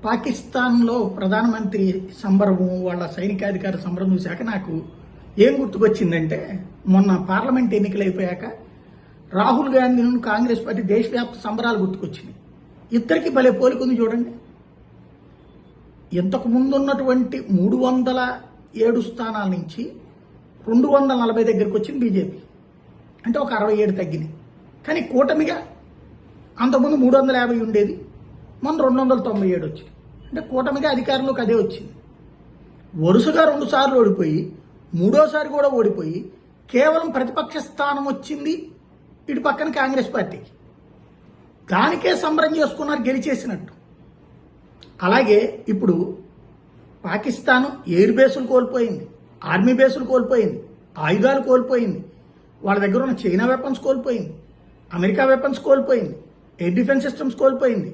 పాకిస్తాన్లో ప్రధానమంత్రి సంబరము వాళ్ళ సైనికాధికారి సంబరం చూశాక నాకు ఏం గుర్తుకొచ్చిందంటే మొన్న పార్లమెంట్ ఎన్నికలు అయిపోయాక రాహుల్ గాంధీను కాంగ్రెస్ పార్టీ దేశవ్యాప్త సంబరాలు గుర్తుకొచ్చినాయి. ఇద్దరికి భలే పోలికుంది చూడండి. ఇంతకు ముందున్నటువంటి 307 స్థానాల నుంచి 240 దగ్గరికి వచ్చింది బీజేపీ. అంటే ఒక 67 తగ్గినాయి. కానీ కూటమిగా అంతకుముందు 350 ఉండేది, మన 297 వచ్చింది. అంటే కూటమిగా అధికారంలోకి అదే వచ్చింది. వరుసగా 2 సార్లు ఓడిపోయి మూడోసారి కూడా ఓడిపోయి కేవలం ప్రతిపక్ష స్థానం వచ్చింది ఇటు పక్కన కాంగ్రెస్ పార్టీకి. దానికే సంబరం చేసుకున్నారు గెలిచేసినట్టు. అలాగే ఇప్పుడు పాకిస్తాన్ ఎయిర్ బేసులు కోల్పోయింది, ఆర్మీ బేసులు కోల్పోయింది, ఆయుధాలు కోల్పోయింది, వాళ్ళ దగ్గర ఉన్న చైనా వెపన్స్ కోల్పోయింది, అమెరికా వెపన్స్ కోల్పోయింది, ఎయిర్ డిఫెన్స్ సిస్టమ్స్ కోల్పోయింది,